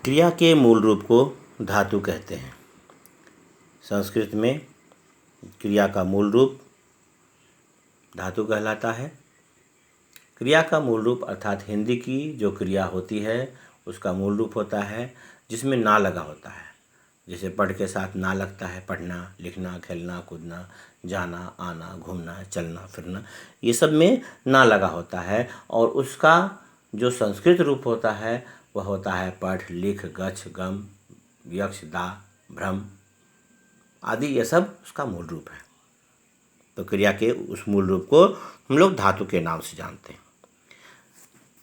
क्रिया के मूल रूप को धातु कहते हैं। संस्कृत में क्रिया का मूल रूप धातु कहलाता है। क्रिया का मूल रूप अर्थात हिंदी की जो क्रिया होती है उसका मूल रूप होता है जिसमें ना लगा होता है। जैसे पढ़ के साथ ना लगता है, पढ़ना, लिखना, खेलना, कूदना, जाना, आना, घूमना, चलना, फिरना, ये सब में ना लगा होता है। और उसका जो संस्कृत रूप होता है वह होता है पढ़, लिख, गच्छ, गम, यक्ष, दा, भ्रम आदि। ये सब उसका मूल रूप है। तो क्रिया के उस मूल रूप को हम लोग धातु के नाम से जानते हैं।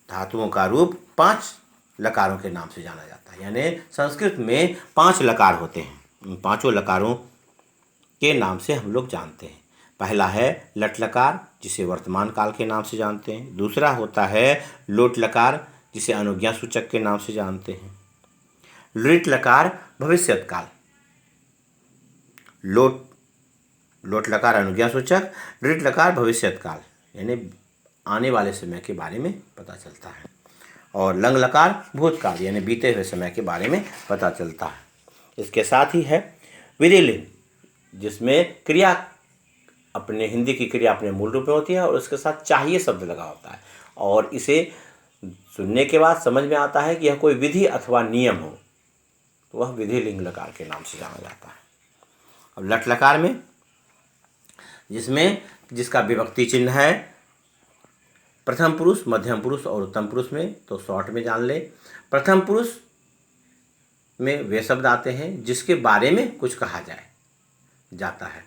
धातुओं का रूप 5 लकारों के नाम से जाना जाता है। यानी संस्कृत में 5 लकार होते हैं। उन 5 लकारों के नाम से हम लोग जानते हैं। पहला है लट लकार, जिसे वर्तमान काल के नाम से जानते हैं। दूसरा होता है लोट लकार, जिसे अनुज्ञा सूचक के नाम से जानते हैं। लृट लकार भविष्यत काल, लोट लकार अनुज्ञा सूचक, लृट लकार भविष्यत काल यानी आने वाले समय के बारे में पता चलता है। और लंग लकार भूतकाल यानी बीते हुए समय के बारे में पता चलता है। इसके साथ ही है विधिलिंग, जिसमें क्रिया अपने हिंदी की क्रिया अपने मूल रूप में होती है और उसके साथ चाहिए शब्द लगा होता है और इसे सुनने के बाद समझ में आता है कि यह कोई विधि अथवा नियम हो, तो वह विधिलिंग लकार के नाम से जाना जाता है। अब लट लकार में जिसका विभक्ति चिन्ह है प्रथम पुरुष, मध्यम पुरुष और उत्तम पुरुष में, तो शॉर्ट में जान ले। प्रथम पुरुष में वे शब्द आते हैं जिसके बारे में कुछ कहा जाता है,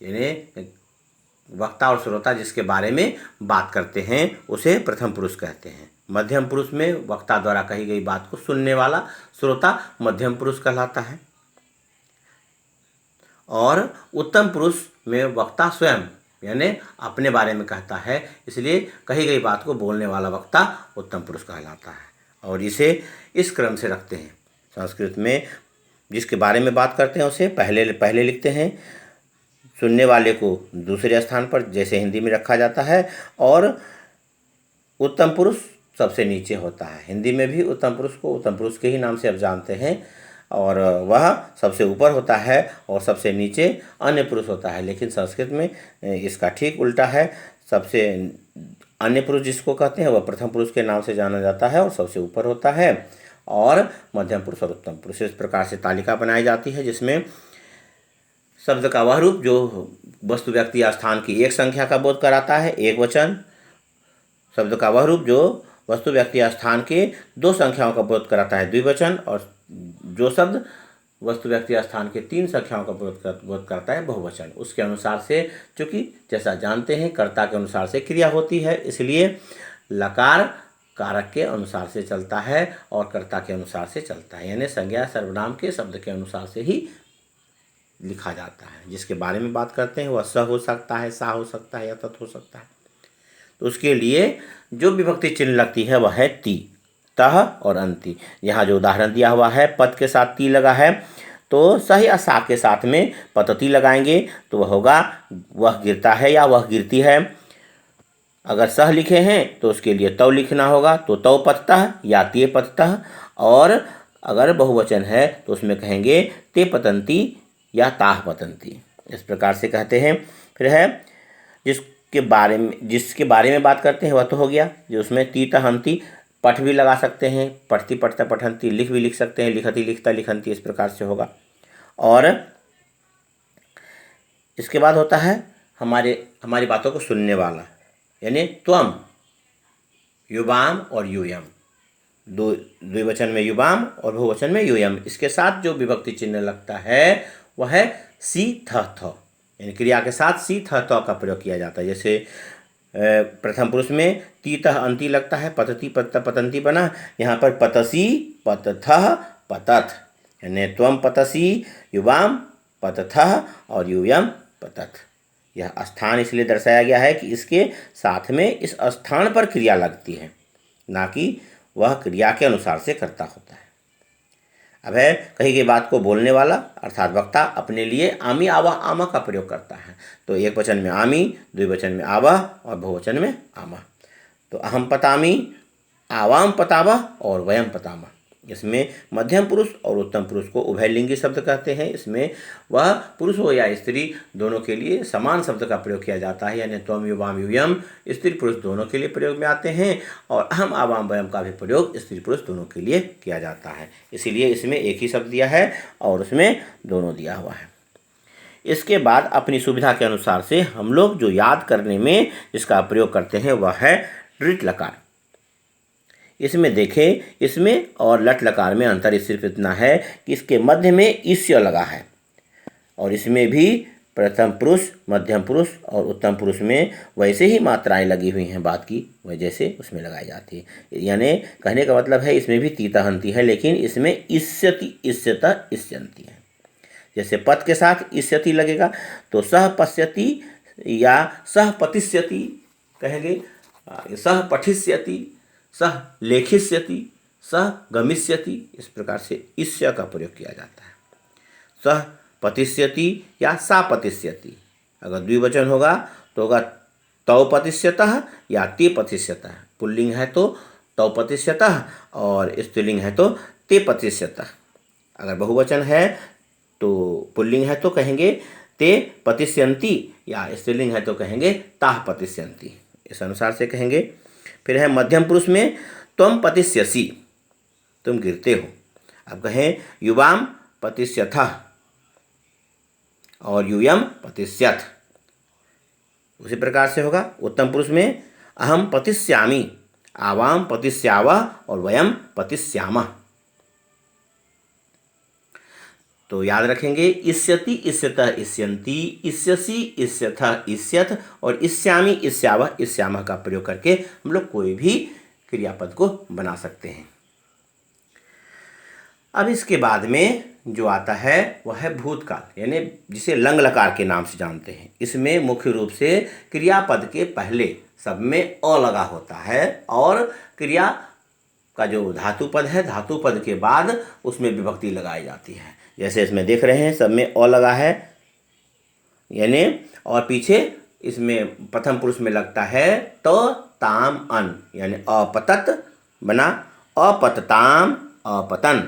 यानी वक्ता और श्रोता जिसके बारे में बात करते हैं उसे प्रथम पुरुष कहते हैं। मध्यम पुरुष में वक्ता द्वारा कही गई बात को सुनने वाला श्रोता मध्यम पुरुष कहलाता है। और उत्तम पुरुष में वक्ता स्वयं यानी अपने बारे में कहता है, इसलिए कही गई बात को बोलने वाला वक्ता उत्तम पुरुष कहलाता है। और इसे इस क्रम से रखते हैं। संस्कृत में जिसके बारे में बात करते हैं उसे पहले लिखते हैं, सुनने वाले को दूसरे स्थान पर जैसे हिंदी में रखा जाता है, और उत्तम पुरुष सबसे नीचे होता है। हिंदी में भी उत्तम पुरुष को उत्तम पुरुष के ही नाम से अब जानते हैं, और वह सबसे ऊपर होता है और सबसे नीचे अन्य पुरुष होता है। लेकिन संस्कृत में इसका ठीक उल्टा है। सबसे अन्य पुरुष जिसको कहते हैं वह प्रथम पुरुष के नाम से जाना जाता है और सबसे ऊपर होता है, और मध्यम पुरुष और उत्तम पुरुष। इस प्रकार से तालिका बनाई जाती है जिसमें शब्द का वह रूप जो वस्तु, व्यक्ति या स्थान की एक संख्या का बोध कराता है, एक वचन। शब्द का वह रूप जो वस्तु, व्यक्ति या स्थान के 2 संख्याओं का बोध कराता है, द्विवचन। और जो शब्द वस्तु, व्यक्ति या स्थान के 3 संख्याओं का बोध करता है, बहुवचन। उसके अनुसार से, चूँकि जैसा जानते हैं कर्ता के अनुसार से क्रिया होती है, इसलिए लकार कारक के अनुसार से चलता है और कर्ता के अनुसार से चलता है। यानी संज्ञा सर्वनाम के शब्द के अनुसार से ही लिखा जाता है। जिसके बारे में बात करते हैं वह स हो सकता है, सा हो सकता है या तत् हो सकता है। तो उसके लिए जो विभक्ति चिन्ह लगती है वह है ती, तह और अंति। यहाँ जो उदाहरण दिया हुआ है, पद के साथ ती लगा है, तो सह या सा के साथ में पतती लगाएंगे तो वह होगा वह गिरता है या वह गिरती है। अगर सह लिखे हैं तो उसके लिए तव लिखना होगा, तो तव पततः या ते पततः। और अगर बहुवचन है तो उसमें कहेंगे ते पतंती या ताह पतंती। इस प्रकार से कहते हैं। फिर है जिसके बारे में बात करते हैं वह तो हो गया, जो उसमें ती तह अंति। पठ भी लगा सकते हैं, पढ़ती पढ़ता पठंती, लिख भी लिख सकते हैं, लिखती लिखता लिखंती, इस प्रकार से होगा। और इसके बाद होता है हमारी बातों को सुनने वाला, यानी त्वम, युवाम और यूयम। द्विवचन में युवाम और बहुवचन में यूयम। इसके साथ जो विभक्ति चिन्ह लगता है वह है सी थ थ, यानी क्रिया के साथ सी थ थ का प्रयोग किया जाता है। जैसे प्रथम पुरुष में तीतः अंति लगता है, पतती पत पतंती बना। यहाँ पर पतसी पतथः पतथ, यानी त्वम पतसी, युवाम पतथः और यूयम पतथ। यह स्थान इसलिए दर्शाया गया है कि इसके साथ में इस स्थान पर क्रिया लगती है, ना कि वह क्रिया के अनुसार से कर्ता होता है। अब है कही गई बात को बोलने वाला अर्थात वक्ता अपने लिए आमी, आवा, आमा का प्रयोग करता है। तो एक वचन में आमी, द्विवचन में आवा और बहुवचन में आमा। तो अहम पतामी, आवाम पतावा और वयम पतामा। इसमें मध्यम पुरुष और उत्तम पुरुष को उभयलिंगी शब्द कहते हैं। इसमें वह पुरुष हो या स्त्री दोनों के लिए समान शब्द का प्रयोग किया जाता है, यानी त्वम युवाम यूयम स्त्री पुरुष दोनों के लिए प्रयोग में आते हैं, और अहम आवाम वयम का भी प्रयोग स्त्री पुरुष दोनों के लिए किया जाता है। इसीलिए इसमें एक ही शब्द दिया है और उसमें दोनों दिया हुआ है। इसके बाद अपनी सुविधा के अनुसार से हम लोग जो याद करने में जिसका प्रयोग करते हैं वह है ऋट लकार। इसमें देखें, इसमें और लट लकार में अंतर सिर्फ इतना है कि इसके मध्य में ईस्य लगा है, और इसमें भी प्रथम पुरुष, मध्यम पुरुष और उत्तम पुरुष में वैसे ही मात्राएं लगी हुई हैं बात की वह जैसे उसमें लगाई जाती है। यानी कहने का मतलब है इसमें भी तीता हंती है, लेकिन इसमें इष्यति इष्यता इष्यंती है। जैसे पद के साथ इष्यति लगेगा तो सह पश्यति या सह पतिष्यति कहेंगे, सह पठिष्यति, सह लेखिष्यति, सह गमिष्यति, इस प्रकार से इष्य का प्रयोग किया जाता है। सह पतिष्यति या सा पतिष्यति, अगर द्विवचन होगा तो होगा तौ पतिष्यतः या ते पतिष्यतः। पुल्लिंग है तो तौ पतिष्यतः और स्त्रीलिंग है तो ते पतिष्यतः। अगर बहुवचन है तो पुल्लिंग है तो कहेंगे ते पतिष्यन्ति या स्त्रीलिंग है तो कहेंगे ताः पतिष्यन्ति, इस अनुसार से कहेंगे। फिर है मध्यम पुरुष में त्वम पतिष्यसि, तुम गिरते हो। अब कहें युवाम पतिष्यथः और यूयम पतिष्यथ, उसी प्रकार से होगा। उत्तम पुरुष में अहम पतिष्यामि, आवाम पतिष्यावः और वयम पतिष्यामः। तो याद रखेंगे इष्यति इष्यतः इष्यन्ति, इष्यसि इष्यथः इष्यथ और इष्यामि इष्यावः इष्यामः का प्रयोग करके हम लोग कोई भी क्रियापद को बना सकते हैं। अब इसके बाद में जो आता है वह है भूतकाल, यानी जिसे लंग लकार के नाम से जानते हैं। इसमें मुख्य रूप से क्रियापद के पहले सब में अ लगा होता है और क्रिया का जो धातु पद है, धातु पद के बाद उसमें विभक्ति लगाई जाती है। जैसे इसमें देख रहे हैं सब में अ लगा है, यानी और पीछे इसमें प्रथम पुरुष में लगता है तो ताम अन, यानी अपतत बना अपतताम अपतन।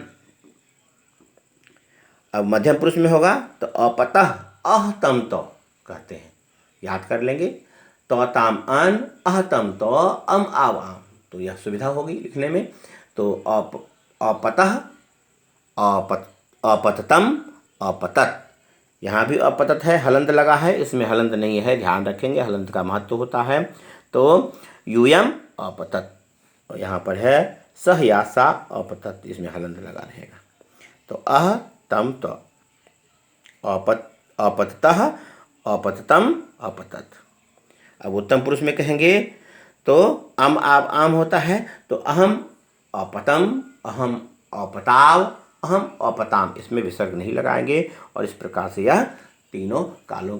अब मध्यम पुरुष में होगा तो अपतः अहतम तो कहते हैं, याद कर लेंगे। तो ताम अन अहतम तो अम आवाम, तो यह सुविधा होगी लिखने में। तो अपतः अपततम अपतत, यहाँ भी अपतत है, हलंत लगा है, इसमें हलंत नहीं है, ध्यान रखेंगे हलंत का महत्व होता है। तो यूयम अपतत, और यहाँ पर है सह या सा अपतत, इसमें हलंत लगा रहेगा। तो अह तम तो अपततः अपततम अपतत। अब उत्तम पुरुष में कहेंगे तो अम आप आम होता है, तो अहम अपतम, अहम अपताव, अहम अपताम, इसमें विसर्ग नहीं लगाएंगे। और इस प्रकार से यह तीनों कालों का